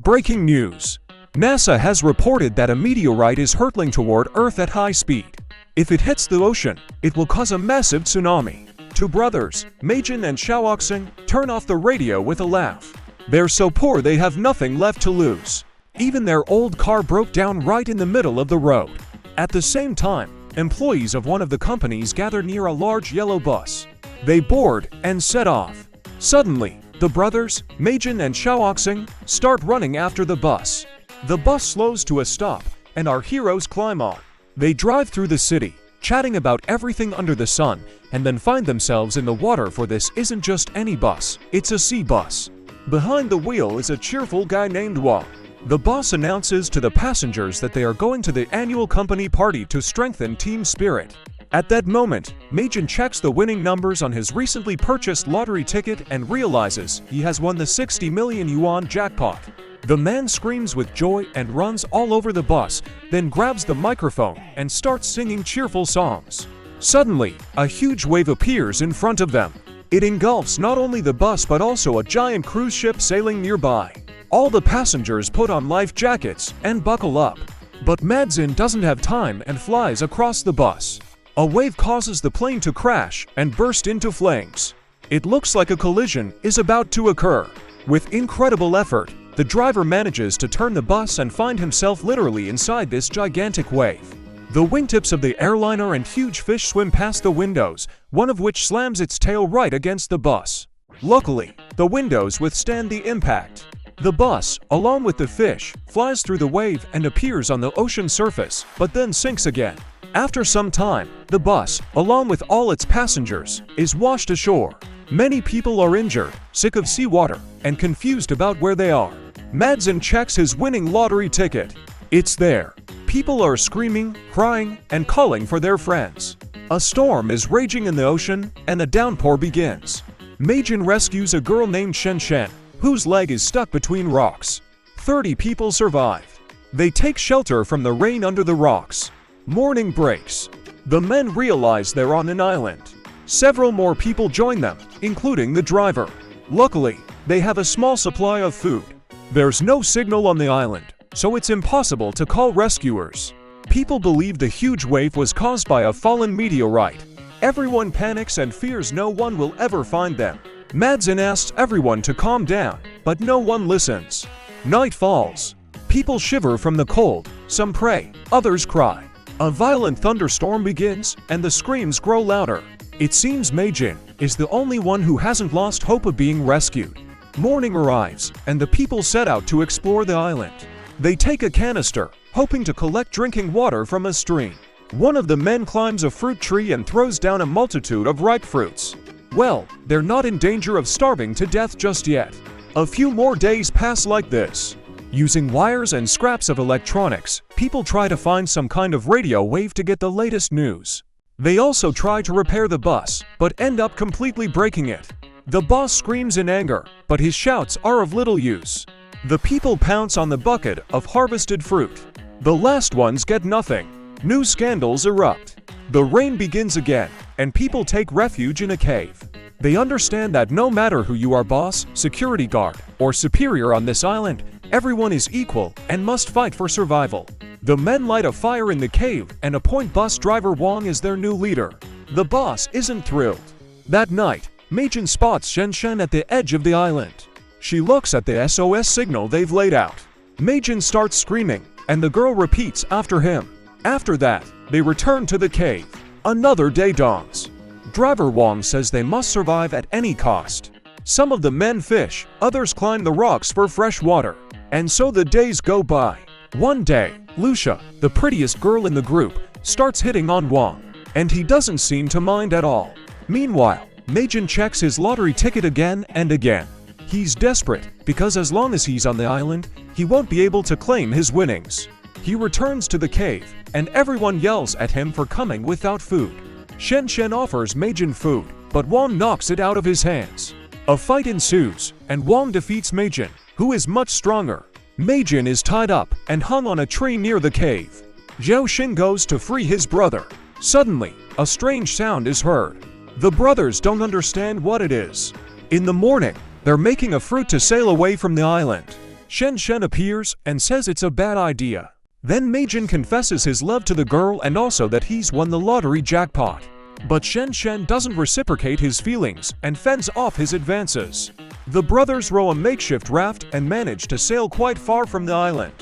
Breaking news. NASA has reported that a meteorite is hurtling toward Earth at high speed. If it hits the ocean, it will cause a massive tsunami. Two brothers, Meijin and Xiaoxing, turn off the radio with a laugh. They're so poor they have nothing left to lose. Even their old car broke down right in the middle of the road. At the same time, employees of one of the companies gather near a large yellow bus. They board and set off. Suddenly, the brothers, Meijin and Xiaoxing, start running after the bus. The bus slows to a stop, and our heroes climb on. They drive through the city, chatting about everything under the sun, and then find themselves in the water, for this isn't just any bus, it's a sea bus. Behind the wheel is a cheerful guy named Wang. The boss announces to the passengers that they are going to the annual company party to strengthen team spirit. At that moment, Meijin checks the winning numbers on his recently purchased lottery ticket and realizes he has won the 60 million yuan jackpot. The man screams with joy and runs all over the bus, then grabs the microphone and starts singing cheerful songs. Suddenly, a huge wave appears in front of them. It engulfs not only the bus but also a giant cruise ship sailing nearby. All the passengers put on life jackets and buckle up. But Madzin doesn't have time and flies across the bus. A wave causes the plane to crash and burst into flames. It looks like a collision is about to occur. With incredible effort, the driver manages to turn the bus and find himself literally inside this gigantic wave. The wingtips of the airliner and huge fish swim past the windows, one of which slams its tail right against the bus. Luckily, the windows withstand the impact. The bus, along with the fish, flies through the wave and appears on the ocean surface, but then sinks again. After some time, the bus, along with all its passengers, is washed ashore. Many people are injured, sick of seawater, and confused about where they are. Madzin checks his winning lottery ticket. It's there. People are screaming, crying, and calling for their friends. A storm is raging in the ocean, and a downpour begins. Meijin rescues a girl named Shen Shen, whose leg is stuck between rocks. 30 people survive. They take shelter from the rain under the rocks. Morning breaks. The men realize they're on an island. Several more people join them, including the driver. Luckily, they have a small supply of food. There's no signal on the island, so it's impossible to call rescuers. People believe the huge wave was caused by a fallen meteorite. Everyone panics and fears no one will ever find them. Madzin asks everyone to calm down, but no one listens. Night falls. People shiver from the cold, some pray, others cry. A violent thunderstorm begins, and the screams grow louder. It seems Meijin is the only one who hasn't lost hope of being rescued. Morning arrives, and the people set out to explore the island. They take a canister, hoping to collect drinking water from a stream. One of the men climbs a fruit tree and throws down a multitude of ripe fruits. Well, they're not in danger of starving to death just yet. A few more days pass like this. Using wires and scraps of electronics, people try to find some kind of radio wave to get the latest news. They also try to repair the bus, but end up completely breaking it. The boss screams in anger, but his shouts are of little use. The people pounce on the bucket of harvested fruit. The last ones get nothing. New scandals erupt. The rain begins again, and people take refuge in a cave. They understand that no matter who you are, boss, security guard, or superior on this island, everyone is equal and must fight for survival. The men light a fire in the cave and appoint bus driver Wang as their new leader. The boss isn't thrilled. That night, Meijin spots Shen Shen at the edge of the island. She looks at the SOS signal they've laid out. Meijin starts screaming, and the girl repeats after him. After that, they return to the cave. Another day dawns. Driver Wang says they must survive at any cost. Some of the men fish, others climb the rocks for fresh water. And so the days go by. One day, Lucia, the prettiest girl in the group, starts hitting on Wang, and he doesn't seem to mind at all. Meanwhile, Meijin checks his lottery ticket again and again. He's desperate, because as long as he's on the island, he won't be able to claim his winnings. He returns to the cave, and everyone yells at him for coming without food. Shen Shen offers Meijin food, but Wang knocks it out of his hands. A fight ensues, and Wang defeats Meijin, who is much stronger. Meijin is tied up and hung on a tree near the cave. Zhao Xin goes to free his brother. Suddenly, a strange sound is heard. The brothers don't understand what it is. In the morning, they're making a fruit to sail away from the island. Shen Shen appears and says it's a bad idea. Then Meijin confesses his love to the girl and also that he's won the lottery jackpot. But Shen Shen doesn't reciprocate his feelings and fends off his advances. The brothers row a makeshift raft and manage to sail quite far from the island.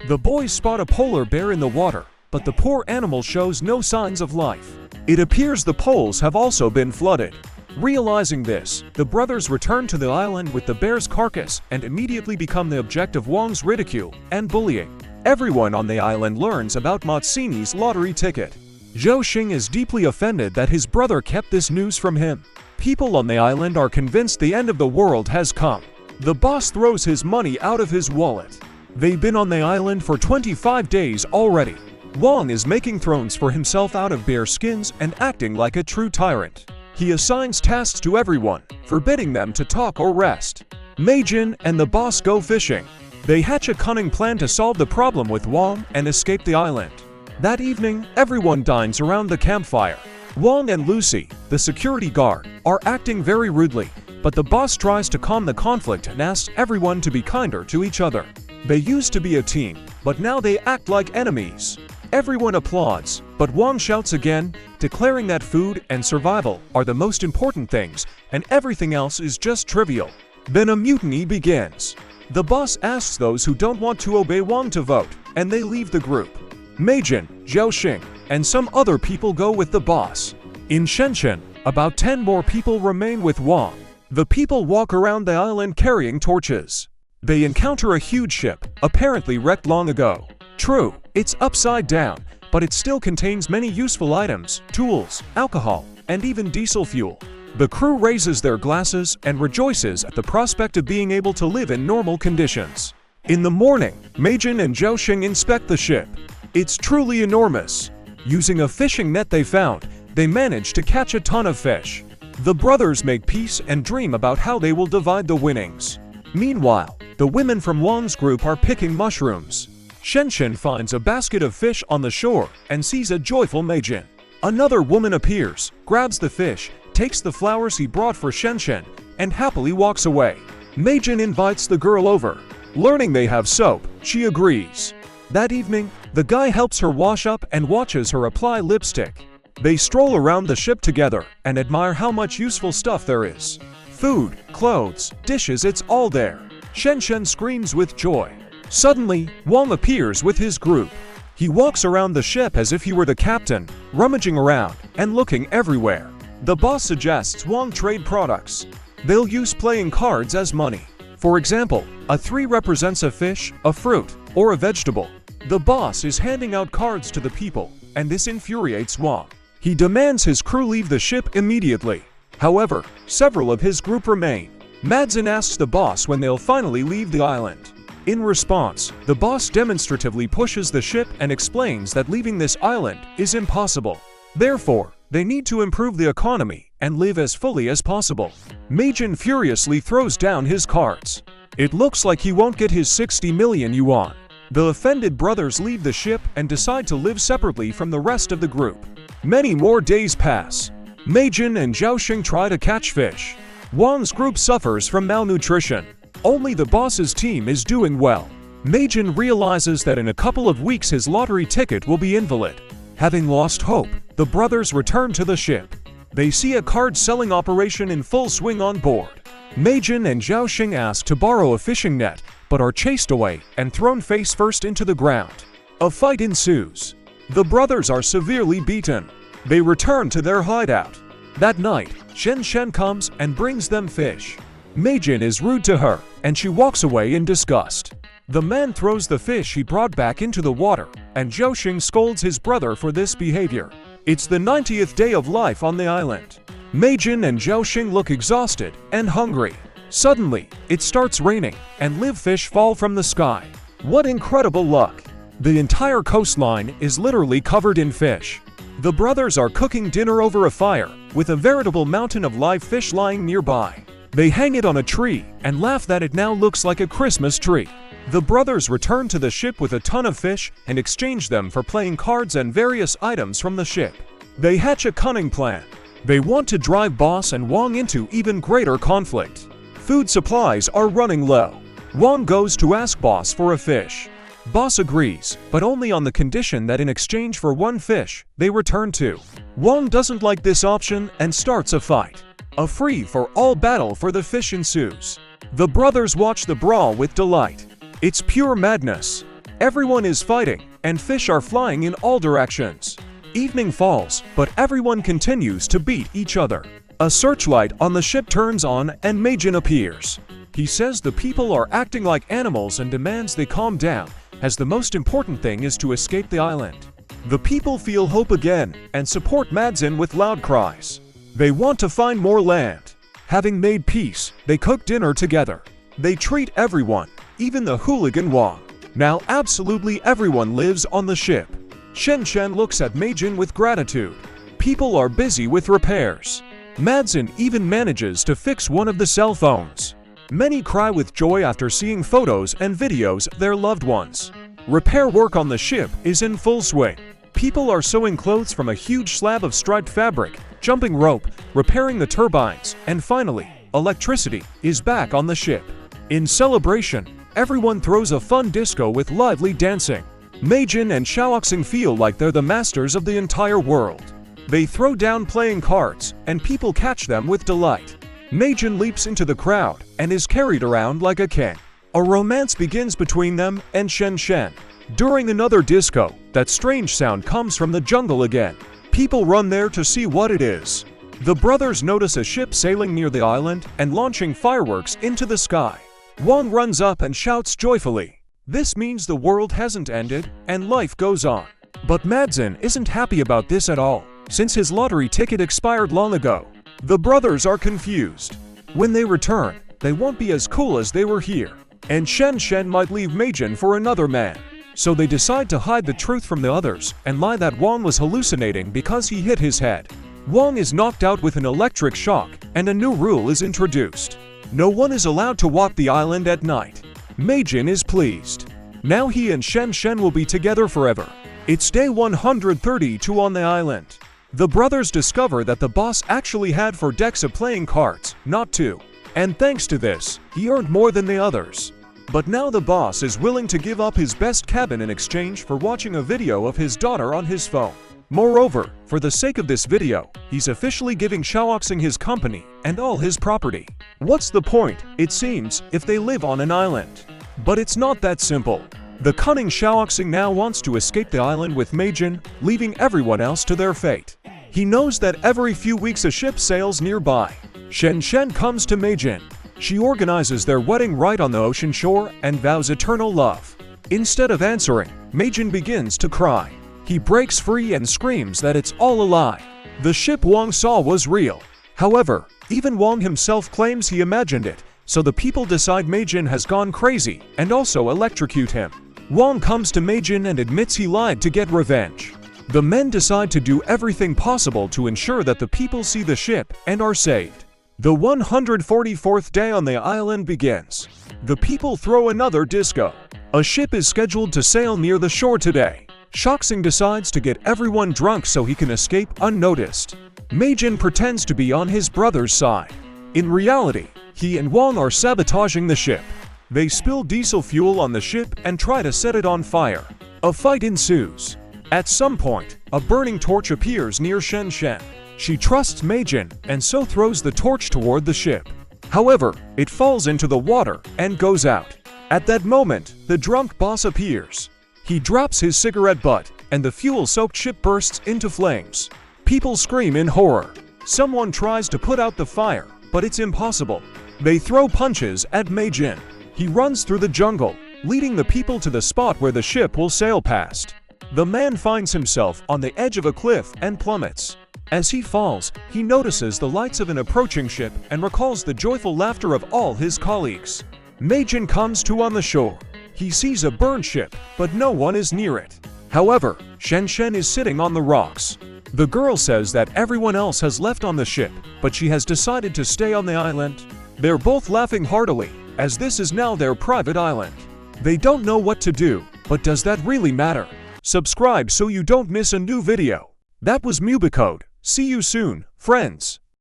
The boys spot a polar bear in the water, but the poor animal shows no signs of life. It appears the poles have also been flooded. Realizing this, the brothers return to the island with the bear's carcass and immediately become the object of Wang's ridicule and bullying. Everyone on the island learns about Matsini's lottery ticket. Zhou Xing is deeply offended that his brother kept this news from him. People on the island are convinced the end of the world has come. The boss throws his money out of his wallet. They've been on the island for 25 days already. Wang is making thrones for himself out of bear skins and acting like a true tyrant. He assigns tasks to everyone, forbidding them to talk or rest. Meijin and the boss go fishing. They hatch a cunning plan to solve the problem with Wang and escape the island. That evening, everyone dines around the campfire. Wang and Lucy, the security guard, are acting very rudely, but the boss tries to calm the conflict and asks everyone to be kinder to each other. They used to be a team, but now they act like enemies. Everyone applauds, but Wang shouts again, declaring that food and survival are the most important things, and everything else is just trivial. Then a mutiny begins. The boss asks those who don't want to obey Wang to vote, and they leave the group. Meijin, Zhou Xing, and some other people go with the boss. In Shenzhen, about 10 more people remain with Wang. The people walk around the island carrying torches. They encounter a huge ship, apparently wrecked long ago. True, it's upside down, but it still contains many useful items, tools, alcohol, and even diesel fuel. The crew raises their glasses and rejoices at the prospect of being able to live in normal conditions. In the morning, Meijin and Zhou Xing inspect the ship. It's truly enormous. Using a fishing net they found, they manage to catch a ton of fish. The brothers make peace and dream about how they will divide the winnings. Meanwhile, the women from Wang's group are picking mushrooms. Shen Shen finds a basket of fish on the shore and sees a joyful Meijin. Another woman appears, grabs the fish, takes the flowers he brought for Shen Shen, and happily walks away. Meijin invites the girl over. Learning they have soap, she agrees. That evening, the guy helps her wash up and watches her apply lipstick. They stroll around the ship together and admire how much useful stuff there is. Food, clothes, dishes, it's all there. Shen Shen screams with joy. Suddenly, Wang appears with his group. He walks around the ship as if he were the captain, rummaging around and looking everywhere. The boss suggests Wang trade products. They'll use playing cards as money. For example, a 3 represents a fish, a fruit, or a vegetable. The boss is handing out cards to the people, and this infuriates Wang. He demands his crew leave the ship immediately. However, several of his group remain. Madzin asks the boss when they'll finally leave the island. In response, the boss demonstratively pushes the ship and explains that leaving this island is impossible. Therefore, they need to improve the economy and live as fully as possible. Meijin furiously throws down his cards. It looks like he won't get his 60 million yuan. The offended brothers leave the ship and decide to live separately from the rest of the group. Many more days pass. Meijin and Zhou Xing try to catch fish. Wang's group suffers from malnutrition. Only the boss's team is doing well. Meijin realizes that in a couple of weeks his lottery ticket will be invalid. Having lost hope, the brothers return to the ship. They see a card-selling operation in full swing on board. Meijin and Zhou Xing ask to borrow a fishing net, but are chased away and thrown face first into the ground. A fight ensues. The brothers are severely beaten. They return to their hideout. That night, Shen Shen comes and brings them fish. Meijin is rude to her, and she walks away in disgust. The man throws the fish he brought back into the water, and Zhou Xing scolds his brother for this behavior. It's the 90th day of life on the island. Meijin and Zhou Xing look exhausted and hungry. Suddenly, it starts raining, and live fish fall from the sky. What incredible luck! The entire coastline is literally covered in fish. The brothers are cooking dinner over a fire, with a veritable mountain of live fish lying nearby. They hang it on a tree and laugh that it now looks like a Christmas tree. The brothers return to the ship with a ton of fish and exchange them for playing cards and various items from the ship. They hatch a cunning plan. They want to drive Boss and Wang into even greater conflict. Food supplies are running low. Wang goes to ask boss for a fish. Boss agrees, but only on the condition that in exchange for one fish, they return two. Wang doesn't like this option and starts a fight. A free-for-all battle for the fish ensues. The brothers watch the brawl with delight. It's pure madness. Everyone is fighting, and fish are flying in all directions. Evening falls, but everyone continues to beat each other. A searchlight on the ship turns on and Meijin appears. He says the people are acting like animals and demands they calm down, as the most important thing is to escape the island. The people feel hope again and support Madzin with loud cries. They want to find more land. Having made peace, they cook dinner together. They treat everyone, even the hooligan Wang. Now absolutely everyone lives on the ship. Shen Shen looks at Meijin with gratitude. People are busy with repairs. Madzin even manages to fix one of the cell phones. Many cry with joy after seeing photos and videos of their loved ones. Repair work on the ship is in full swing. People are sewing clothes from a huge slab of striped fabric, jumping rope, repairing the turbines, and finally, electricity is back on the ship. In celebration, everyone throws a fun disco with lively dancing. Meijin and Xiaoxing feel like they're the masters of the entire world. They throw down playing cards, and people catch them with delight. Meijin leaps into the crowd and is carried around like a king. A romance begins between them and Shen Shen. During another disco, that strange sound comes from the jungle again. People run there to see what it is. The brothers notice a ship sailing near the island and launching fireworks into the sky. Wang runs up and shouts joyfully. This means the world hasn't ended and life goes on. But Madzin isn't happy about this at all, since his lottery ticket expired long ago. The brothers are confused. When they return, they won't be as cool as they were here. And Shen Shen might leave Meijin for another man. So they decide to hide the truth from the others and lie that Wang was hallucinating because he hit his head. Wang is knocked out with an electric shock, and a new rule is introduced. No one is allowed to walk the island at night. Meijin is pleased. Now he and Shen Shen will be together forever. It's day 132 on the island. The brothers discover that the boss actually had 4 decks of playing cards, not 2. And thanks to this, he earned more than the others. But now the boss is willing to give up his best cabin in exchange for watching a video of his daughter on his phone. Moreover, for the sake of this video, he's officially giving Xiaoxing his company and all his property. What's the point, it seems, if they live on an island? But it's not that simple. The cunning Xiaoxing now wants to escape the island with Meijin, leaving everyone else to their fate. He knows that every few weeks a ship sails nearby. Shen Shen comes to Meijin. She organizes their wedding right on the ocean shore and vows eternal love. Instead of answering, Meijin begins to cry. He breaks free and screams that it's all a lie. The ship Wang saw was real. However, even Wang himself claims he imagined it, so the people decide Meijin has gone crazy and also electrocute him. Wang comes to Meijin and admits he lied to get revenge. The men decide to do everything possible to ensure that the people see the ship and are saved. The 144th day on the island begins. The people throw another disco. A ship is scheduled to sail near the shore today. Xiaoxing decides to get everyone drunk so he can escape unnoticed. Meijin pretends to be on his brother's side. In reality, he and Wang are sabotaging the ship. They spill diesel fuel on the ship and try to set it on fire. A fight ensues. At some point, a burning torch appears near Shen Shen. She trusts Meijin and so throws the torch toward the ship. However, it falls into the water and goes out. At that moment, the drunk boss appears. He drops his cigarette butt, and the fuel-soaked ship bursts into flames. People scream in horror. Someone tries to put out the fire, but it's impossible. They throw punches at Meijin. He runs through the jungle, leading the people to the spot where the ship will sail past. The man finds himself on the edge of a cliff and plummets. As he falls, he notices the lights of an approaching ship and recalls the joyful laughter of all his colleagues. Meijin comes to on the shore. He sees a burned ship, but no one is near it. However, Shen Shen is sitting on the rocks. The girl says that everyone else has left on the ship, but she has decided to stay on the island. They're both laughing heartily, as this is now their private island. They don't know what to do, but does that really matter? Subscribe so you don't miss a new video. That was Mubicode. See you soon, friends.